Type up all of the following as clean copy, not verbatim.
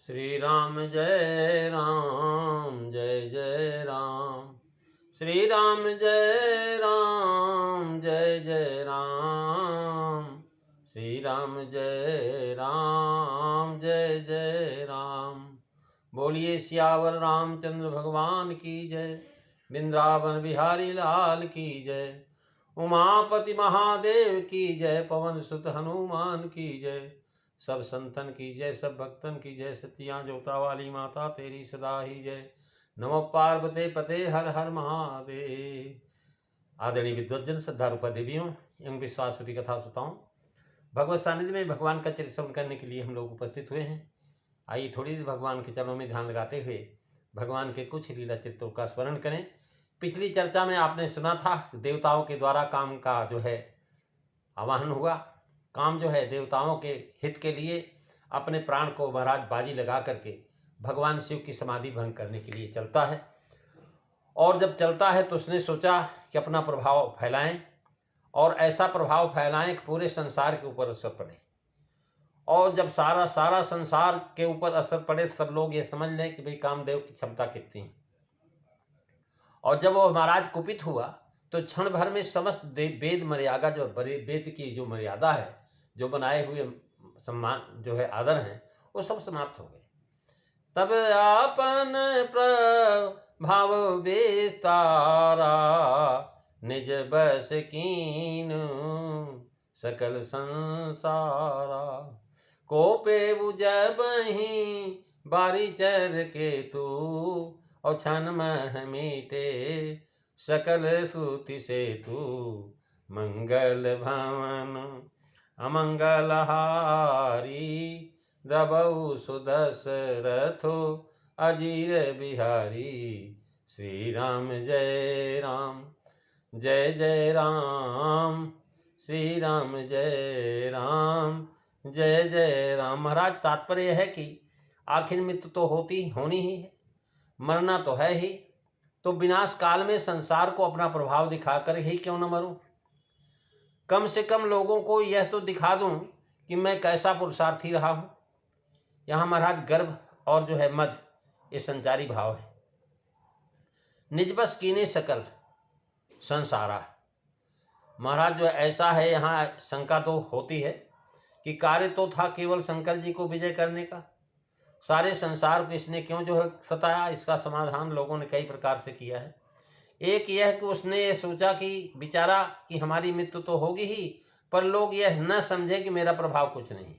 श्री राम जय राम जय जय राम। श्री राम जय राम जय जय राम। श्री राम जय राम जय जय राम। बोलिए सियावर रामचंद्र भगवान की जय। वृंदावन बिहारी लाल की जय। उमापति महादेव की जय। पवन सुत हनुमान की जय। सब संतन की जय, सब भक्तन की जय। सतिया जोता वाली माता तेरी सदा ही जय। नमो पार्वते पते हर हर महादेव। आदरणीय विद्वज्जन, श्रद्धारूपा देवियों एवं विश्वास रूपी कथा सुताओं, भगवत सानिध्य में भगवान का चरित्र श्रवण करने के लिए हम लोग उपस्थित हुए हैं। आइए थोड़ी देर भगवान के चरणों में ध्यान लगाते हुए भगवान के कुछ लीला चित्रों का स्मरण करें। पिछली चर्चा में आपने सुना था देवताओं के द्वारा काम का जो है आवाहन हुआ। काम जो है देवताओं के हित के लिए अपने प्राण को महाराज बाजी लगा करके भगवान शिव की समाधि भंग करने के लिए चलता है। और जब चलता है तो उसने सोचा कि अपना प्रभाव फैलाएं और ऐसा प्रभाव फैलाएं कि पूरे संसार के ऊपर असर पड़े। और जब सारा संसार के ऊपर असर पड़े, सब लोग ये समझ लें कि भाई कामदेव की क्षमता कितनी है। और जब वो महाराज कुपित हुआ तो क्षण भर में समस्त वेद मर्यादा, जो वेद की जो मर्यादा है, जो बनाए हुए सम्मान जो है आदर हैं, वो सब समाप्त हो गए। तब आपन प्रभाव विस्तारा निज बस कीनु सकल संसारा। कोपे बुझबहि बारी चर के तू और क्षण मह मीटे सकल श्रुति से तू। मंगल भवन अमंगल हारी दबऊ सुदशरथो अजीर बिहारी। श्री राम जय राम जय जय राम। श्री राम जय राम जय जय राम। महाराज तात्पर्य है कि आखिर मृत्यु तो होनी ही है, मरना तो है ही, तो विनाश काल में संसार को अपना प्रभाव दिखाकर ही क्यों न मरूं। कम से कम लोगों को यह तो दिखा दूं कि मैं कैसा पुरुषार्थी रहा हूं। यहाँ महाराज गर्भ और जो है मद, ये संचारी भाव है। निजबस कीने सकल संसारा। महाराज जो ऐसा है, यहाँ शंका तो होती है कि कार्य तो था केवल शंकर जी को विजय करने का, सारे संसार को इसने क्यों जो है सताया। इसका समाधान लोगों ने कई प्रकार से किया है। एक यह कि उसने ये सोचा कि बेचारा कि हमारी मृत्यु तो होगी ही, पर लोग यह न समझे कि मेरा प्रभाव कुछ नहीं,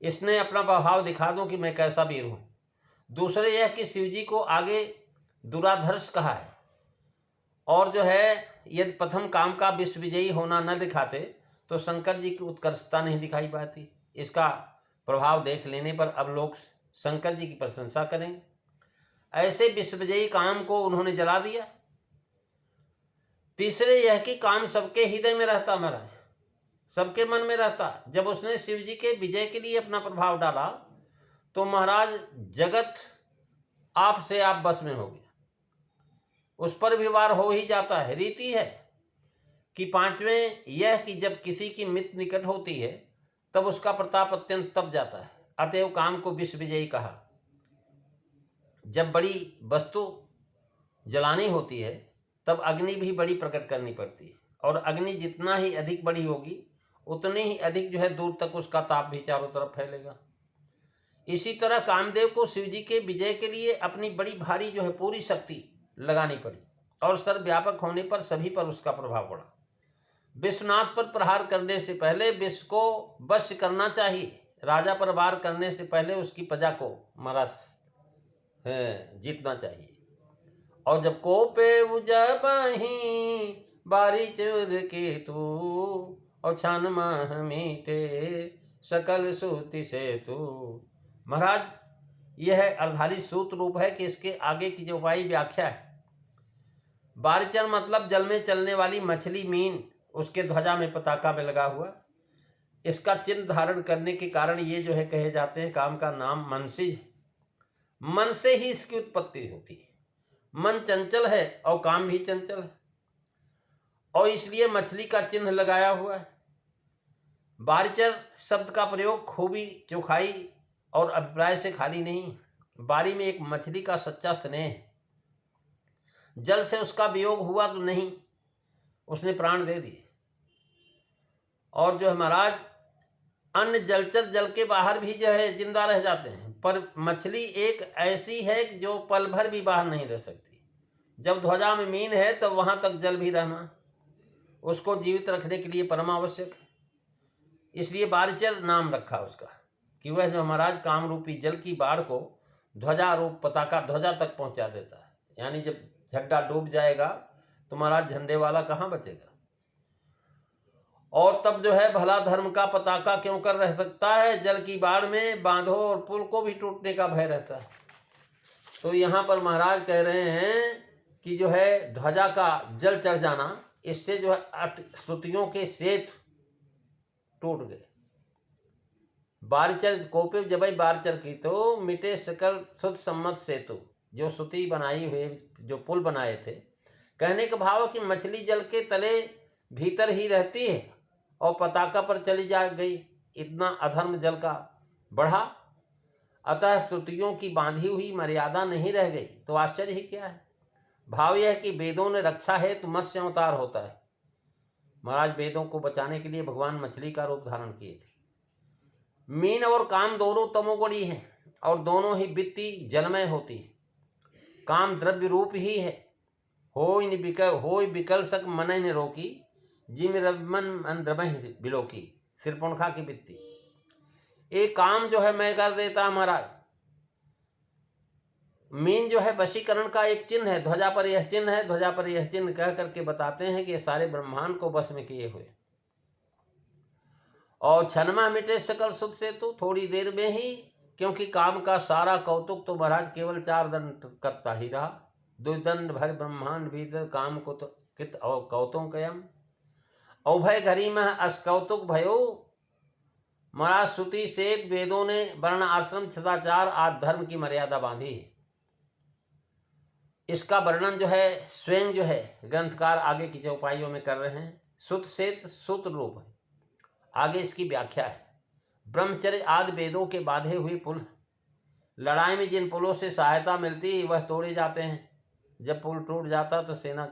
इसने अपना प्रभाव दिखा दूं कि मैं कैसा वीर हूं। दूसरे यह कि शिव जी को आगे दुराधर्ष कहा है, और जो है यदि प्रथम काम का विश्व विजयी होना न दिखाते तो शंकर जी की उत्कर्षता नहीं दिखाई पाती। इसका प्रभाव देख लेने पर अब लोग शंकर जी की प्रशंसा करेंगे। ऐसे विश्व विजयी काम को उन्होंने जला दिया। तीसरे यह कि काम सबके हृदय में रहता, महाराज सबके मन में रहता। जब उसने शिव जी के विजय के लिए अपना प्रभाव डाला तो महाराज जगत आप से आप बस में हो गया, उस पर भी वार हो ही जाता है। रीति है कि पांचवें यह कि जब किसी की मृत्यु निकट होती है तब उसका प्रताप अत्यंत तप जाता है। अतएव काम को विश्व विजयी कहा। जब बड़ी वस्तु जलानी होती है तब अग्नि भी बड़ी प्रकट करनी पड़ती है, और अग्नि जितना ही अधिक बड़ी होगी उतनी ही अधिक जो है दूर तक उसका ताप भी चारों तरफ फैलेगा। इसी तरह कामदेव को शिव जी के विजय के लिए अपनी बड़ी भारी जो है पूरी शक्ति लगानी पड़ी, और सर्वव्यापक होने पर सभी पर उसका प्रभाव पड़ा। विश्वनाथ पर प्रहार करने से पहले विश्व को वश करना चाहिए। राजा पर वार करने से पहले उसकी प्रजा को महाराज जीतना चाहिए। और जब कोपे उजबहि बारी चुर के तू और छान मह मीटे सकल सूति से तू। महाराज यह अर्धाली सूत्र रूप है कि इसके आगे की जो उपाय व्याख्या है। बारीचर मतलब जल में चलने वाली मछली, मीन, उसके ध्वजा में पताका में लगा हुआ। इसका चिन्ह धारण करने के कारण ये जो है कहे जाते हैं काम का नाम मनसिज। मन से ही इसकी उत्पत्ति होती है। मन चंचल है और काम भी चंचल है, और इसलिए मछली का चिन्ह लगाया हुआ है। बारीचर शब्द का प्रयोग खूबी, चोखाई और अभिप्राय से खाली नहीं। बारी में एक मछली का सच्चा स्नेह, जल से उसका वियोग हुआ तो नहीं, उसने प्राण दे दिए। और जो है महाराज, अन्य जलचर जल के बाहर भी जो है जिंदा रह जाते हैं, पर मछली एक ऐसी है कि जो पल भर भी बाहर नहीं रह सकती। जब ध्वजा में मीन है तब वहां तक जल भी रहना उसको जीवित रखने के लिए परम आवश्यक है। इसलिए बारचर नाम रखा उसका, कि वह जो महाराज काम रूपी जल की बाढ़ को ध्वजा रूप पताका ध्वजा तक पहुंचा देता है। यानी जब झड्डा डूब जाएगा तो महाराज झंडे वाला कहाँ बचेगा। और तब जो है भला धर्म का पताका क्यों कर रह सकता है, जल की बाढ़ में बांधों और पुल को भी टूटने का भय रहता है। तो यहाँ पर महाराज कह रहे हैं कि जो है ध्वजा का जल चढ़ जाना, इससे जो है स्तुतियों के सेतु टूट गए। बारचर कोपे जब बारचर की तो मिटे सकल सुत सम्मत सेतु, जो स्तुति बनाई हुए जो पुल बनाए थे। कहने का भाव कि मछली जल के तले भीतर ही रहती है और पताका पर चली जा गई, इतना अधर्म जल का बढ़ा। अतः स्तुतियों की बांधी हुई मर्यादा नहीं रह गई, तो आश्चर्य ही क्या है। भाव यह है कि वेदों ने रक्षा हेतु मत्स्य अवतार होता है। महाराज वेदों को बचाने के लिए भगवान मछली का रूप धारण किए थे। मीन और काम दोनों तमोगुणी हैं और दोनों ही वित्ती जलमय होती है। काम द्रव्य रूप ही है, होय विकल सक मन न रोकी, जिम रमन द्रमह बिलोकी, सिरपुणखा की वित्ती। एक काम जो है मैं कर देता महाराज। मीन जो है वशीकरण का एक चिन्ह है, ध्वजा पर यह चिन्ह है, ध्वजा पर यह चिन्ह कह करके बताते हैं कि ये सारे ब्रह्मांड को वश में किए हुए। और क्षणमा मिटे सकल सुख से तो थोड़ी देर में ही, क्योंकि काम का सारा कौतुक तो महाराज केवल 4 दंड करता ही रहा। 2 दंड भर ब्रह्मांड भीतर काम को तो कित कौतुक कयम, औभय घड़ी में अस्कौतुक भयो। महाराज श्रुति से वेदों ने वर्ण आश्रम सदाचार आदि धर्म की मर्यादा बांधी है। इसका वर्णन जो है स्वयं जो है ग्रंथकार आगे की चौपाइयों में कर रहे हैं। सुत सेत सुत रूप है, आगे इसकी व्याख्या है। ब्रह्मचर्य आदि वेदों के बांधे हुए पुल, लड़ाई में जिन पुलों से सहायता मिलती वह तोड़े जाते हैं। जब पुल टूट जाता तो सेना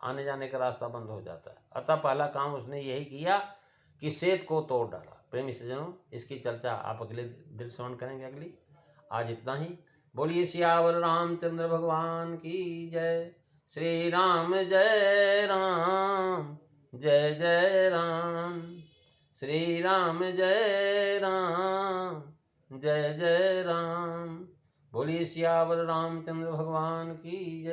आने जाने का रास्ता बंद हो जाता है। अतः पहला काम उसने यही किया कि सेत को तोड़ डाला। प्रेमी सज्जनों, इसकी चर्चा आप अगले दिन श्रवण करेंगे। अगली आज इतना ही। बोलिए सियावर रामचंद्र भगवान की जय। श्री राम जय राम, जय जय राम। श्री राम जय राम, जय जय राम। बोलिए सियावर रामचंद्र भगवान की जय।